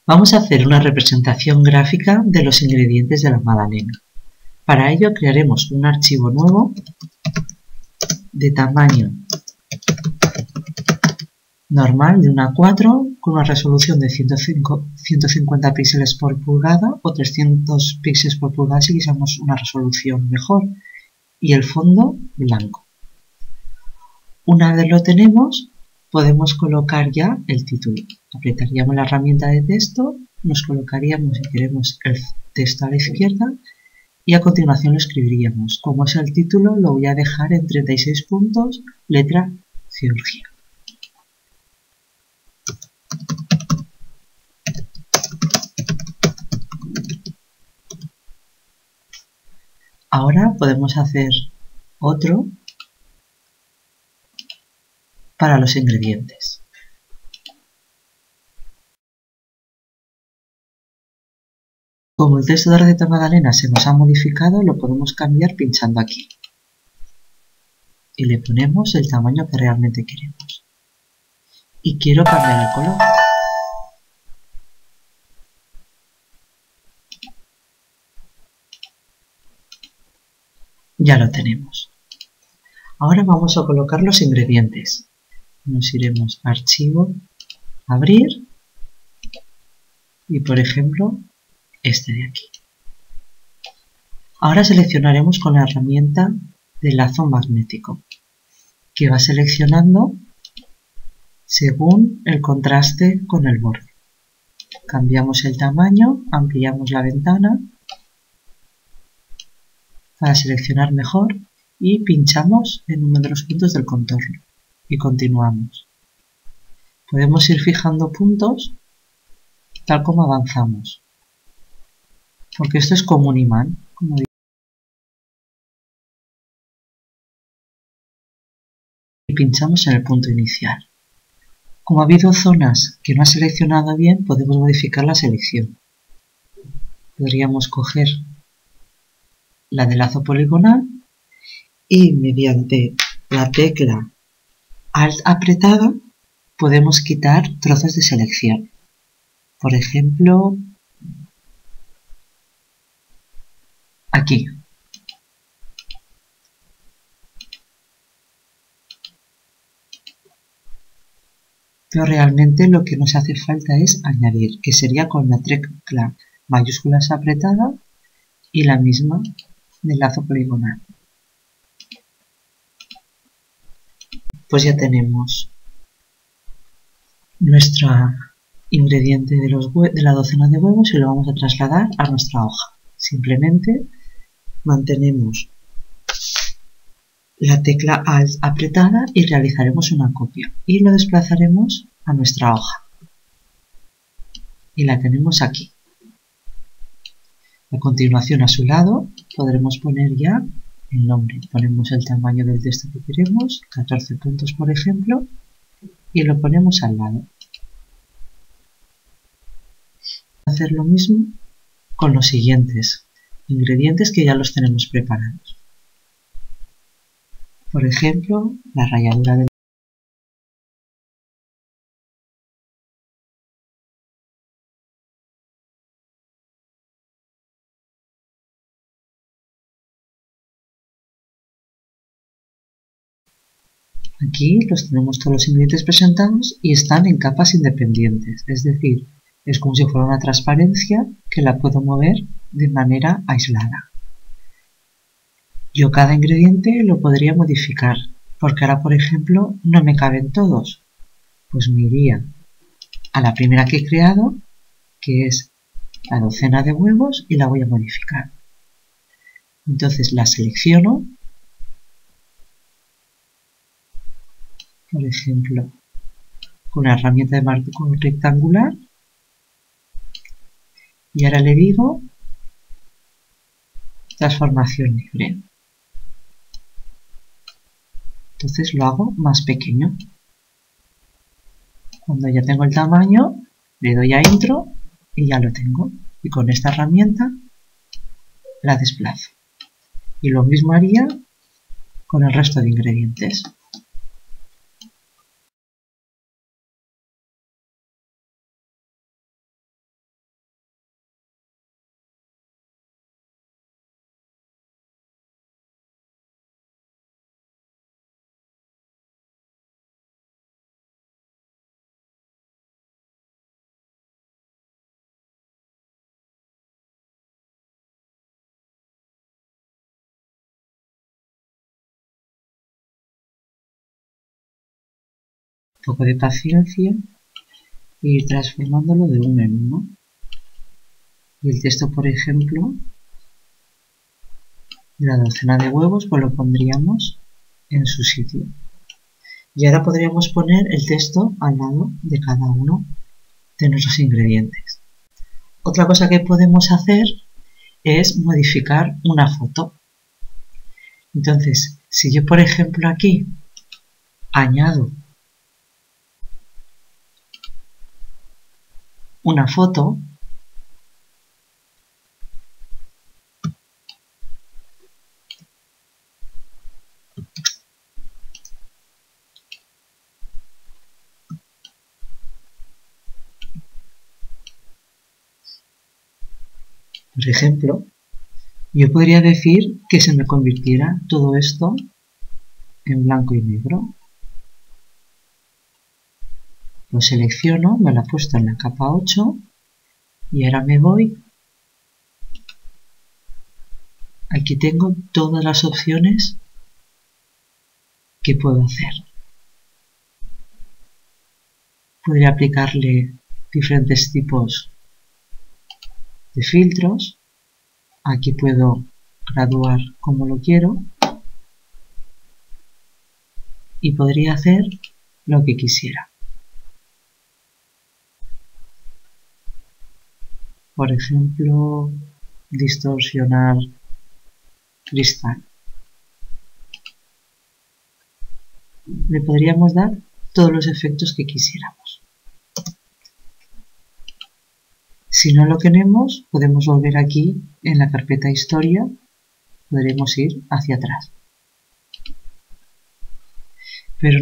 Vamos a hacer una representación gráfica de los ingredientes de la magdalena. Para ello crearemos un archivo nuevo de tamaño normal de 1 a 4 con una resolución de 150 píxeles por pulgada o 300 píxeles por pulgada si quisiéramos una resolución mejor, y el fondo blanco. Una vez lo tenemos, podemos colocar ya el título. Apretaríamos la herramienta de texto, nos colocaríamos, si queremos, el texto a la izquierda y a continuación lo escribiríamos. Como es el título, lo voy a dejar en 36 puntos, letra cirugía. Ahora podemos hacer otro para los ingredientes. Como el texto de la receta magdalena se nos ha modificado, lo podemos cambiar pinchando aquí. Y le ponemos el tamaño que realmente queremos. Y quiero cambiar el color. Ya lo tenemos. Ahora vamos a colocar los ingredientes. Nos iremos a Archivo, Abrir y, por ejemplo, este de aquí. Ahora seleccionaremos con la herramienta de lazo magnético, que va seleccionando según el contraste con el borde. Cambiamos el tamaño, ampliamos la ventana para seleccionar mejor y pinchamos en uno de los puntos del contorno y continuamos. Podemos ir fijando puntos tal como avanzamos, porque esto es como un imán, como y pinchamos en el punto inicial. Como ha habido zonas que no ha seleccionado bien, podemos modificar la selección. Podríamos coger la de lazo poligonal y mediante la tecla Alt apretada podemos quitar trozos de selección. Por ejemplo, aquí. Pero realmente lo que nos hace falta es añadir, que sería con la tecla mayúsculas apretada y la misma del lazo poligonal. Pues ya tenemos nuestro ingrediente de la docena de huevos y lo vamos a trasladar a nuestra hoja. Simplemente mantenemos la tecla Alt apretada y realizaremos una copia y lo desplazaremos a nuestra hoja y la tenemos aquí. A continuación, a su lado podremos poner ya el nombre. Ponemos el tamaño del texto que queremos, 14 puntos por ejemplo, y lo ponemos al lado. Hacer lo mismo con los siguientes ingredientes que ya los tenemos preparados. Por ejemplo, la ralladura del aquí los tenemos todos los ingredientes presentados y están en capas independientes, es decir, es como si fuera una transparencia que la puedo mover de manera aislada. Yo cada ingrediente lo podría modificar, porque ahora, por ejemplo, no me caben todos. Pues me iría a la primera que he creado, que es la docena de huevos, y la voy a modificar. Entonces la selecciono, por ejemplo, con la herramienta de marco rectangular, y ahora le digo transformación libre. Entonces lo hago más pequeño. Cuando ya tengo el tamaño, le doy a Intro y ya lo tengo. Y con esta herramienta la desplazo. Y lo mismo haría con el resto de ingredientes. poco de paciencia e ir transformándolo de uno en uno. Y el texto, por ejemplo, de la docena de huevos, pues lo pondríamos en su sitio. Y ahora podríamos poner el texto al lado de cada uno de nuestros ingredientes. Otra cosa que podemos hacer es modificar una foto. Entonces, si yo, por ejemplo, aquí añado una foto, por ejemplo, yo podría decir que se me convirtiera todo esto en blanco y negro. Lo selecciono, me lo he puesto en la capa 8 y ahora me voy. Aquí tengo todas las opciones que puedo hacer. Podría aplicarle diferentes tipos de filtros. Aquí puedo graduar como lo quiero y podría hacer lo que quisiera. Por ejemplo, distorsionar cristal. Le podríamos dar todos los efectos que quisiéramos. Si no lo queremos, podemos volver aquí en la carpeta Historia, podremos ir hacia atrás. Pero